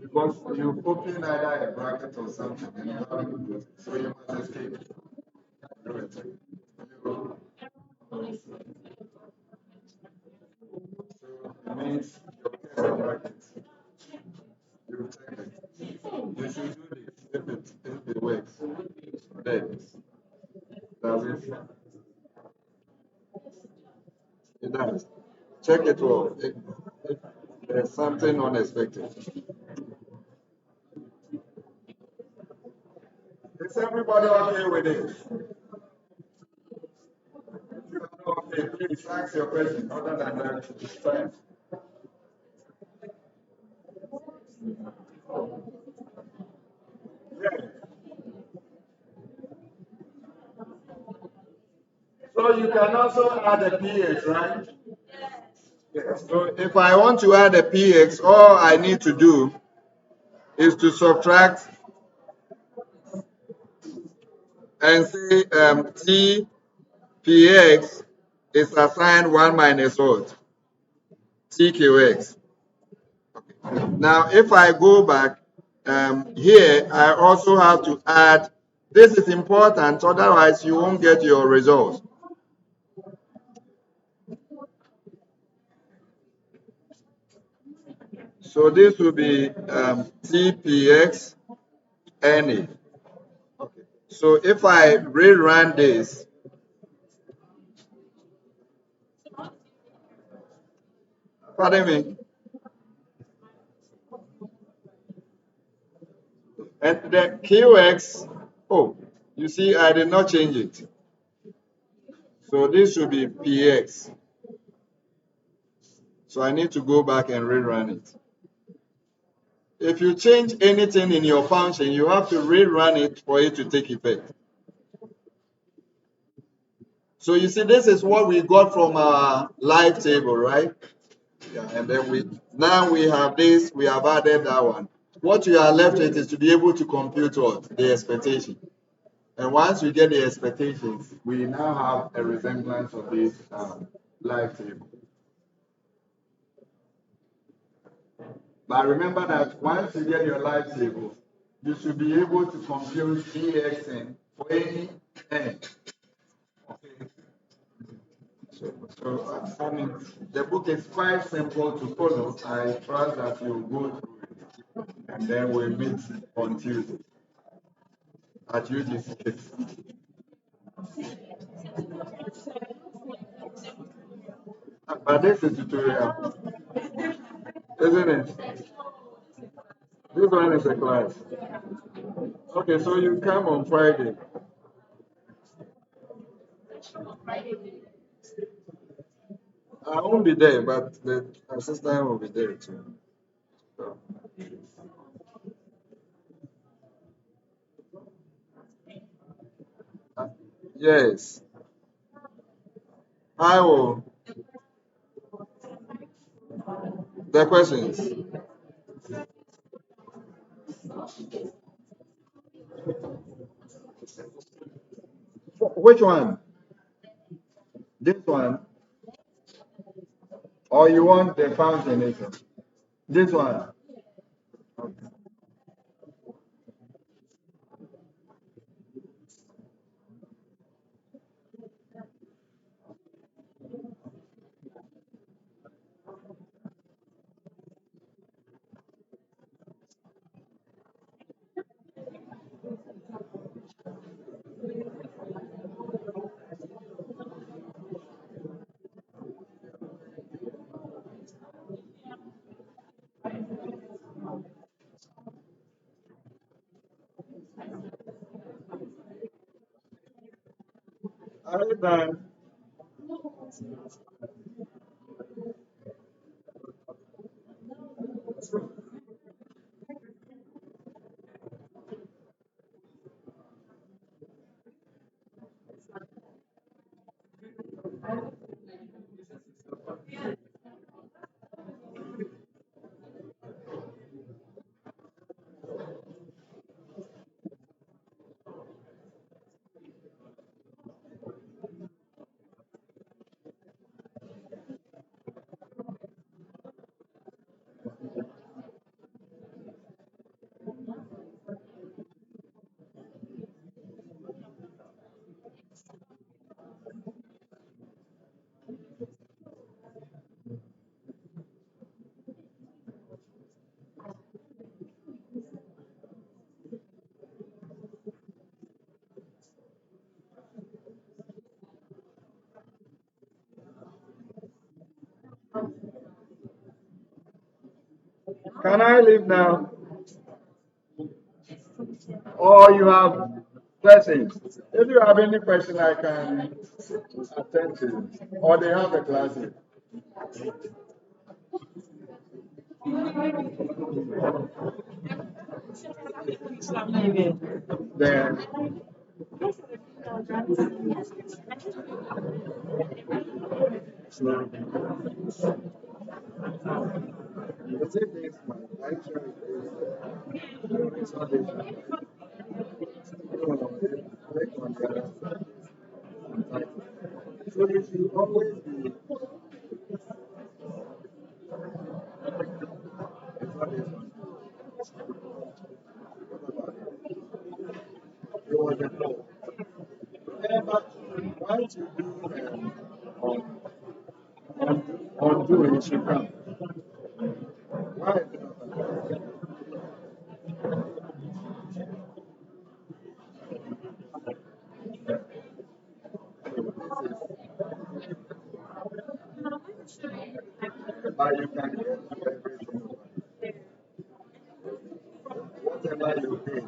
Because you open either a bracket or something and you haven't closed it, so you must escape. Do it. You- It means your test brackets. You check it. You should do this if it works. Then does it? It does. Check it all. If there's something unexpected. Is everybody okay with it? If you are not okay, please ask your question. Other than that, it's fine. Yeah. So you can also add a pH, right? Yes. So if I want to add a pH, all I need to do is to subtract and say T px is assigned 1 minus what? TQX. Now, if I go back here, I also have to add, this is important, otherwise you won't get your results. So this will be TPX NA. Okay. So if I rerun this, pardon me, and the QX, oh, you see, I did not change it. So this should be PX. So I need to go back and rerun it. If you change anything in your function, you have to rerun it for it to take effect. So you see, this is what we got from our live table, right? Yeah, and then now we have this, we have added that one. What you are left with is to be able to compute what? The expectation. And once we get the expectations, we now have a resemblance of this live table. But remember that once you get your live table, you should be able to compute EXN for any n. Okay. I mean, the book is quite simple to follow. I trust that you'll go through it. And then we meet on Tuesday at UTC. But this is tutorial, isn't it? This one is a class. Okay, so you come on Friday. I won't be there, but the assistant will be there too. So, uh, yes, I will. The questions. Which one? This one? Or you want the foundation? This one? Are you done? Can I leave now? Or you have questions? If you have any question, I can attend to. Or they have a class here. Then, is it this one? Actually, it's not this one. No, click on the other side. So you should always be, it's not this one. It was a flow. Yeah, but once you do on, do it, you come. Why is it not like that? But you can get to everything. Whatever you pay.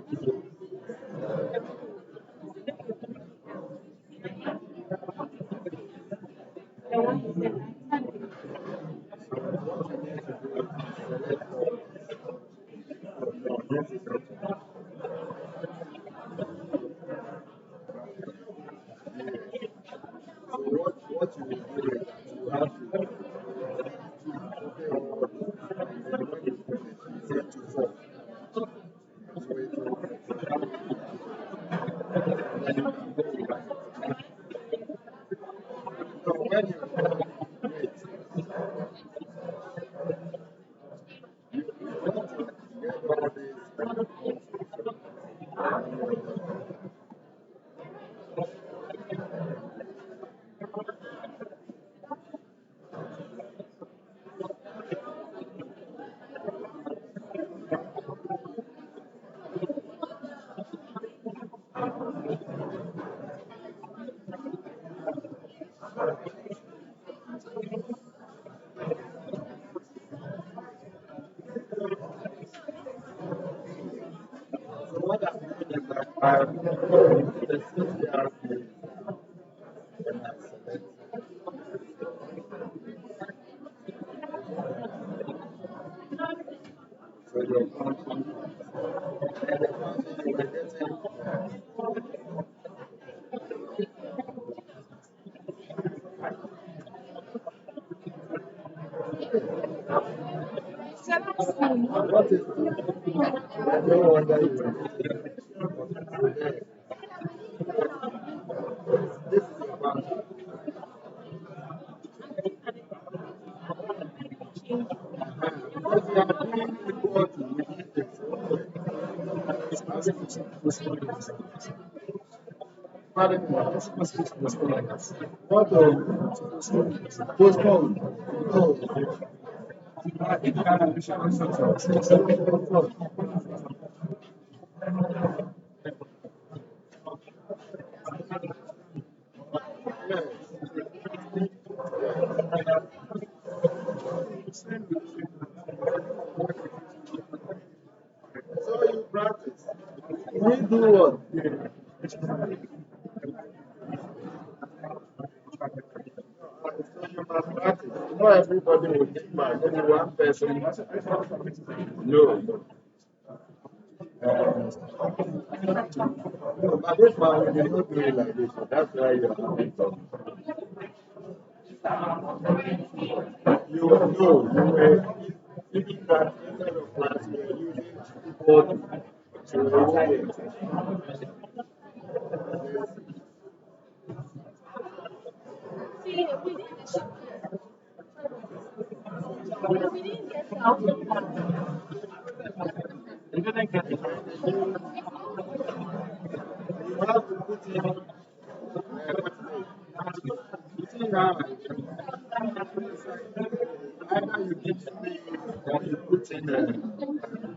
So what you will do is that you have to okay, and then when you finish, you set to four. So it will, then you can go with that. So when you wait, you want to get all these So what I'm doing is that I'm the CCRP and I select. So your content and the content you were getting. What is I don't wonder you were getting. So this is your content. Because you are doing equal to within the framework. Pardon me. What postpone? Oh, yes. So you practice. We do what? So you must practice. Not everybody will think back. Only one person. No. No, but this one we did not do it like this. So that's why you are having trouble. You know, you were thinking that instead of class, you were using keyboard. So you have to put in you see now, either you give me or you put in a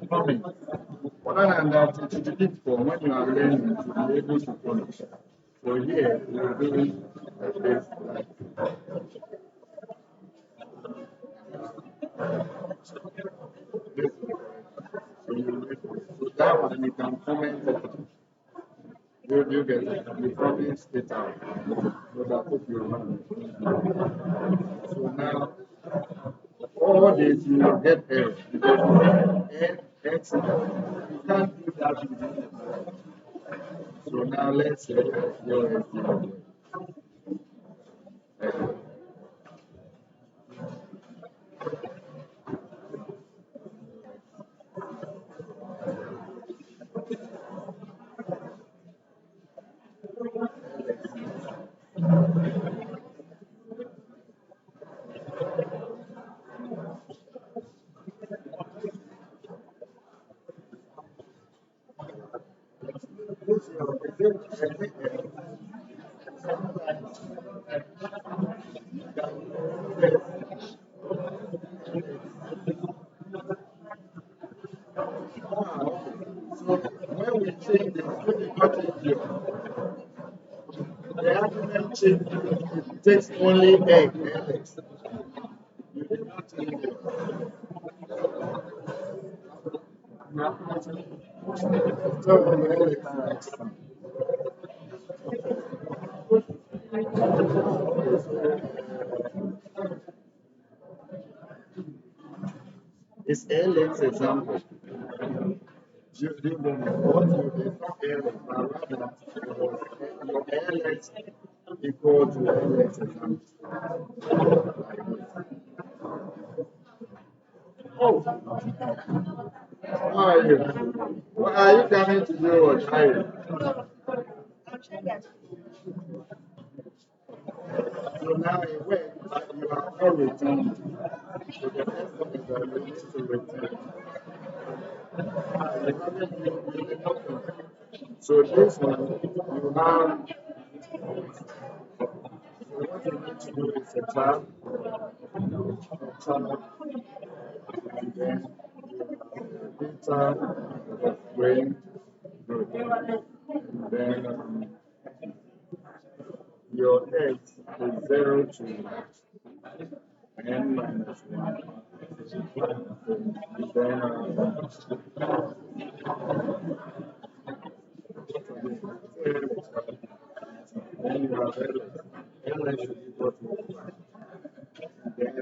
comment. Other than that, it is difficult when you are learning to be able to follow. So here, we are doing this. This so so that one you can comment it. You get it. You comment it out. So that hope you run. So now, all this you will get error. And X, you can't do that within the program. So now let's say your estimate. So when we change it, when we got it here, the argument change it takes only egg, Alex. You did not change it. So Alex, it's Alex example. You don't know what you did not Alex, but rather your Alex equal to Alex example. Oh, how are you? What are you coming to do? What are you? So now it went, but you are not returned. So the next one is that you need to return. You haven't been nothing. So this one, you have, so what you need to do is a tab, and then data, the frame, good. And then your x is 0 to n minus 1, then then you have L should equal to 1. Then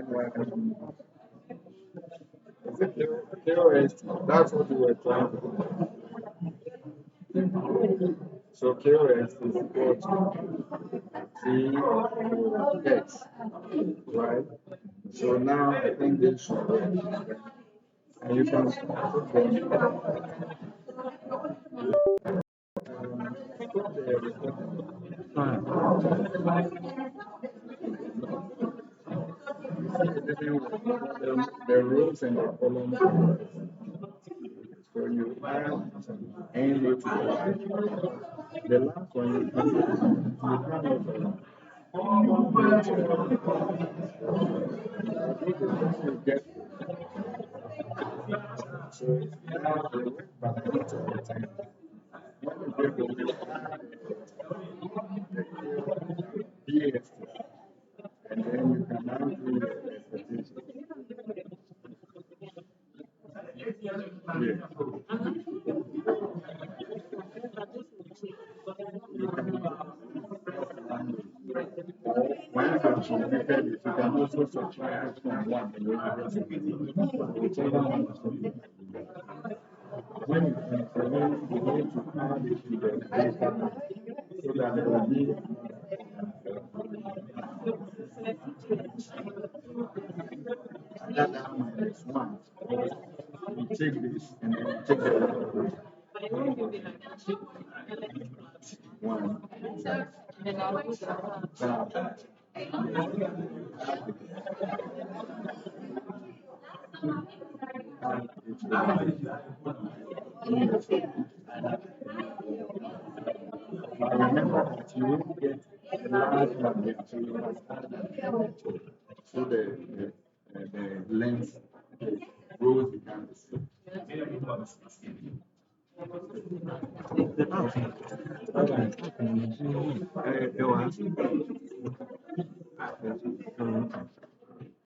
is it KOS? That's what we were trying to do. So KOS is equal to CX, right? So now I think this should work. And you can put the rows and the columns. So you add n row to the last one you kind of you get so now the work back to the time. When you get the BST, and then you can now do the expectation. Yeah. When you have completed it, you can also subtract from one and then you get it. When you implement, you need to add it to the data so that there will be data minus one. You take this and then you take the one. Now remember that you won't get a large number, so you must add that so the length rows become the same.